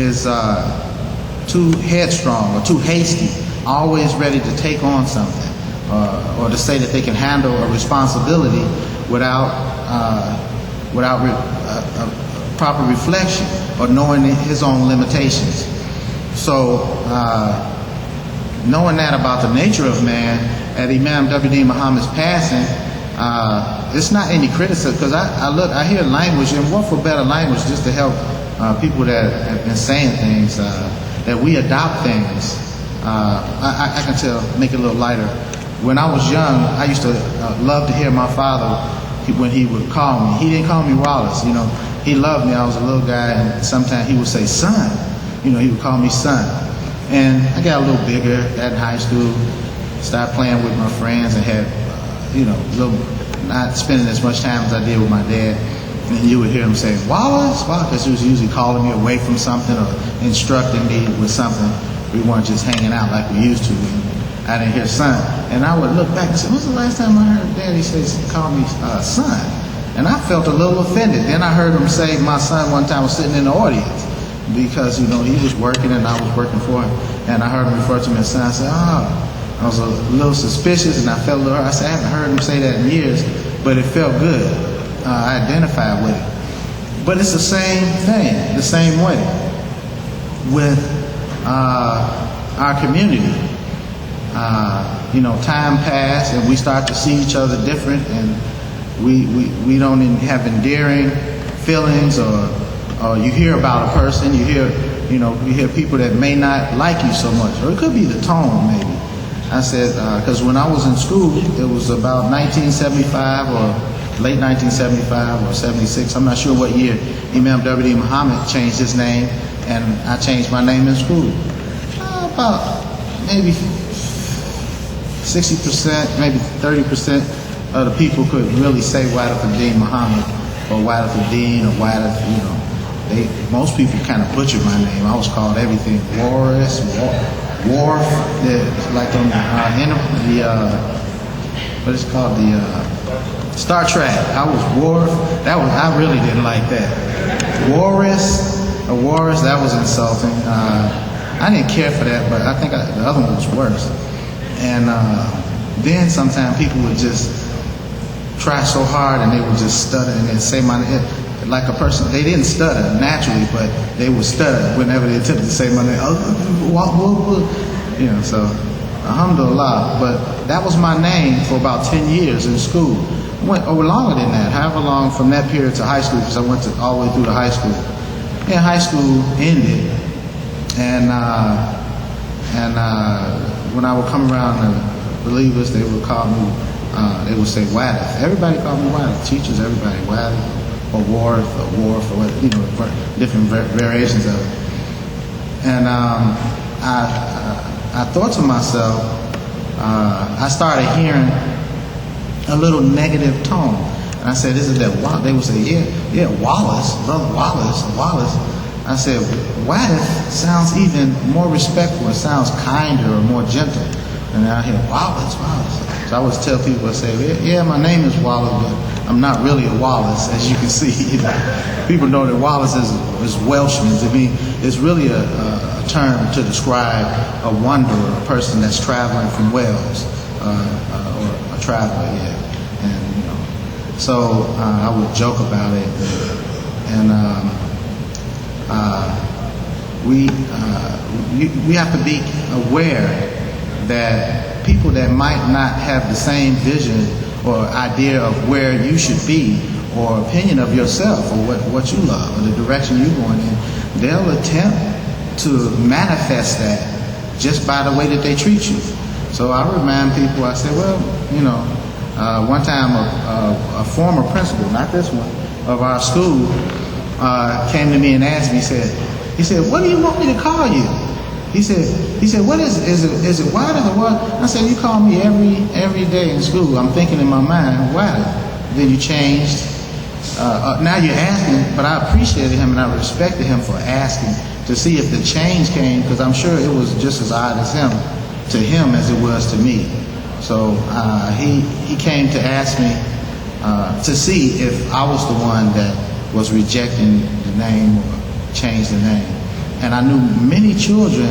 is too headstrong or too hasty, always ready to take on something, or to say that they can handle a responsibility without proper reflection or knowing his own limitations. So knowing that about the nature of man, at Imam Deen Muhammad's passing, it's not any criticism, because I hear language, and what for better language just to help people that have been saying things, that we adopt things. I can tell, make it a little lighter. When I was young, I used to love to hear my father, when he would call me. He didn't call me Wallace, you know. He loved me. I was a little guy, and sometimes he would say, son. You know, he would call me son. And I got a little bigger in high school, started playing with my friends, and had, not spending as much time as I did with my dad. And then you would hear him say, Wallace, because he was usually calling me away from something or instructing me with something. We weren't just hanging out like we used to. And I didn't hear son. And I would look back and say, when's the last time I heard Daddy call me son? And I felt a little offended. Then I heard him say my son one time was sitting in the audience because, he was working and I was working for him. And I heard him refer to me as son. I said, I was a little suspicious, and I felt a little hurt. I said, I haven't heard him say that in years, but it felt good. I identified with it. But it's the same thing, the same way with our community. Time passed, and we start to see each other different, and we don't even have endearing feelings, or you hear about a person, you hear people that may not like you so much, or it could be the tone maybe. I said, because when I was in school, it was about 1975 or late 1975 or 76. I'm not sure what year Imam Deen Mohammed changed his name, and I changed my name in school. About maybe 60%, maybe 30% of the people could really say Deen Mohammed or Deen or most people kind of butchered my name. I was called everything, Worf, like on what is it called, the Star Trek. I was Worf. I really didn't like that. Walrus, that was insulting. I didn't care for that, but I think the other one was worse. And then sometimes people would just try so hard, and they would just stutter and they'd say my name like a person. They didn't stutter naturally, but they would stutter whenever they attempted to say my name. So alhamdulillah. But that was my name for about 10 years in school. I went over longer than that, however long from that period to high school, because I went all the way through to high school. And high school ended, and when I would come around the believers, they would call me, they would say Wadith. Everybody called me Wadith. Teachers, everybody, Wadith or Worf or different variations of it. And I thought to myself, I started hearing a little negative tone. And I said, isn't that Wallace? They would say, yeah, Wallace, Brother Wallace. I said, Wadith sounds even more respectful. It sounds kinder or more gentle. And I hear Wallace. So I would tell people, I say, yeah, my name is Wallace, but I'm not really a Wallace, as you can see. People know that Wallace is Welshman. I mean, it's really a term to describe a wanderer, a person that's traveling from Wales, or a traveler, yeah. And so I would joke about it, and we have to be aware that people that might not have the same vision or idea of where you should be, or opinion of yourself, or what you love, or the direction you're going in, they'll attempt to manifest that just by the way that they treat you. So I remind people, I say, one time a former principal, not this one, of our school came to me and asked me, he said, what do you want me to call you? He said, what is it Wadith or what? I said, you call me every day in school. I'm thinking in my mind, Wadith. Then you changed. Now you're asking, but I appreciated him and I respected him for asking to see if the change came, because I'm sure it was just as odd to him as it was to me. So he came to ask me to see if I was the one that was rejecting the name or changed the name. And I knew many children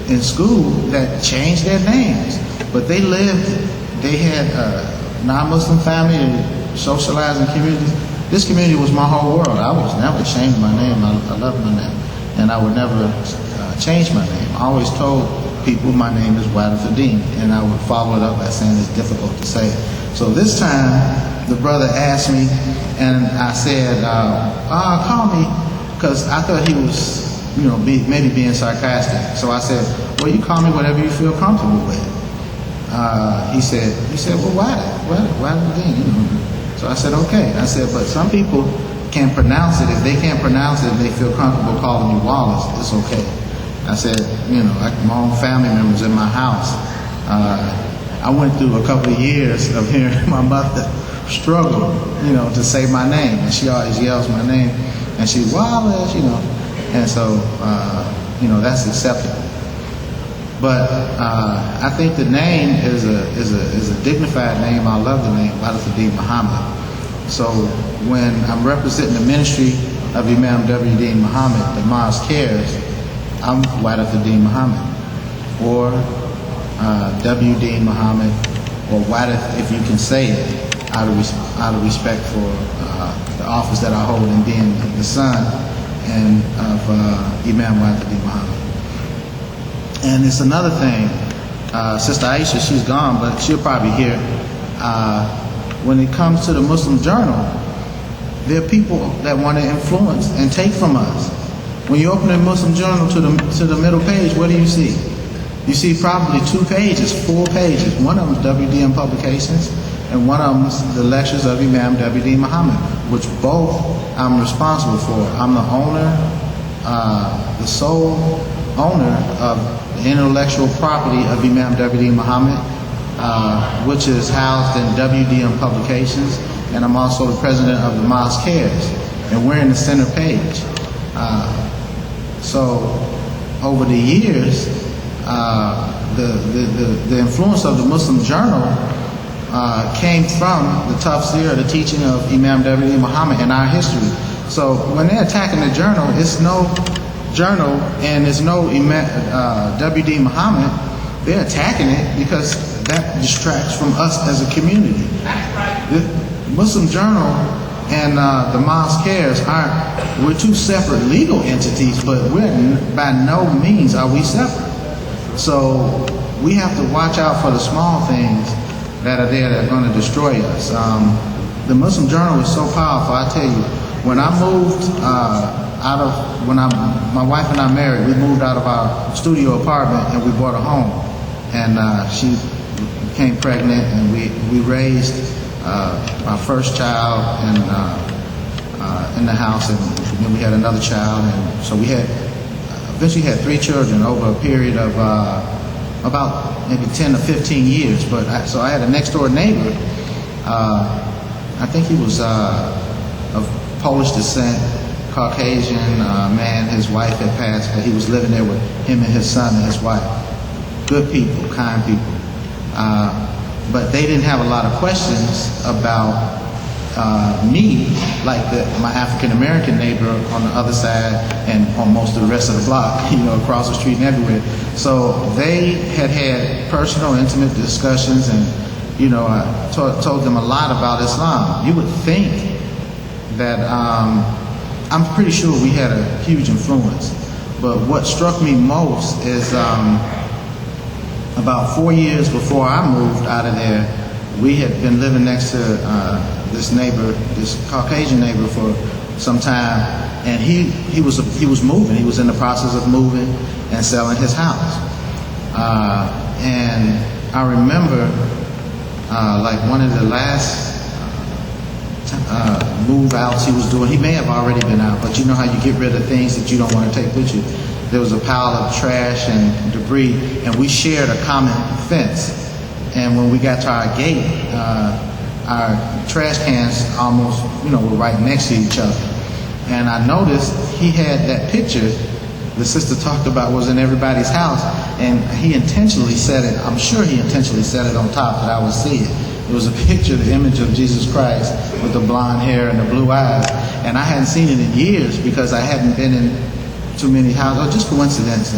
in school that changed their names, but they had a non-Muslim family and socialized in communities. This community was my whole world. I was never changed my name. I love my name, and I would never change my name. I always told people my name is Deen, and I would follow it up by saying it's difficult to say. So this time, the brother asked me, and I said, call me, because I thought he was, maybe being sarcastic. So I said, well, you call me whatever you feel comfortable with. He said, well, why Deen? So I said, okay. I said, but some people can't pronounce it. If they can't pronounce it, they feel comfortable calling you Wallace. It's okay. I said, like my own family members in my house. I went through a couple of years of hearing my mother struggle, to say my name. And she always yells my name. And she, Wallace, And so, that's acceptable. But I think the name is a dignified name. I love the name, Deen Mohammed. So when I'm representing the ministry of Imam W. Deen Mohammed, the Mosque cares, I'm Deen Mohammed, or W. Deen Mohammed, or Wadith, if you can say it, out of respect for the office that I hold in being the son and of Imam Deen Mohammed. And it's another thing, Sister Aisha, she's gone, but she'll probably hear. When it comes to the Muslim Journal, there are people that want to influence and take from us. When you open the Muslim Journal to the middle page, what do you see? You see probably 2 pages, 4 pages. One of them is WDM Publications, and one of them is the lectures of Imam W. Deen Mohammed, which both I'm responsible for. I'm the owner, the sole owner of the intellectual property of Imam W. Deen Mohammed, which is housed in WDM Publications, and I'm also the president of the Mosque Cares, and we're in the center page. So over the years, the influence of the Muslim Journal came from the tafsir, the teaching of Imam W. Deen Mohammed in our history. So when they're attacking the journal, it's no journal and it's no W. Deen Mohammed. They're attacking it because that distracts from us as a community. The Muslim Journal and the Mosque Cares we're 2 separate legal entities, but by no means are we separate. So we have to watch out for the small things that are there that are going to destroy us. The Muslim Journal is so powerful. I tell you, when I moved my wife and I married, we moved out of our studio apartment and we bought a home. And she became pregnant, and we raised our first child in the house, and then we had another child, and so we eventually had 3 children over a period of about maybe 10 or 15 years. But so I had a next door neighbor. I think he was of Polish descent, Caucasian man. His wife had passed, but he was living there with him and his son and his wife. Good people, kind people. But they didn't have a lot of questions about me, like my African-American neighbor on the other side and on most of the rest of the block, across the street and everywhere. So they had personal, intimate discussions, and, I told them a lot about Islam. You would think that I'm pretty sure we had a huge influence. But what struck me most is about 4 years before I moved out of there, we had been living next to this Caucasian neighbor for some time, and he was moving. He was in the process of moving and selling his house. And I remember, like one of the last move outs he was doing. He may have already been out, but you know how you get rid of things that you don't want to take with you. There was a pile of trash and debris, and we shared a common fence. And when we got to our gate, our trash cans almost, were right next to each other. And I noticed he had that picture the sister talked about was in everybody's house, and he intentionally set it, I'm sure he intentionally set it on top that I would see it. It was a picture, the image of Jesus Christ with the blonde hair and the blue eyes. And I hadn't seen it in years because I hadn't been too many houses, or just coincidence.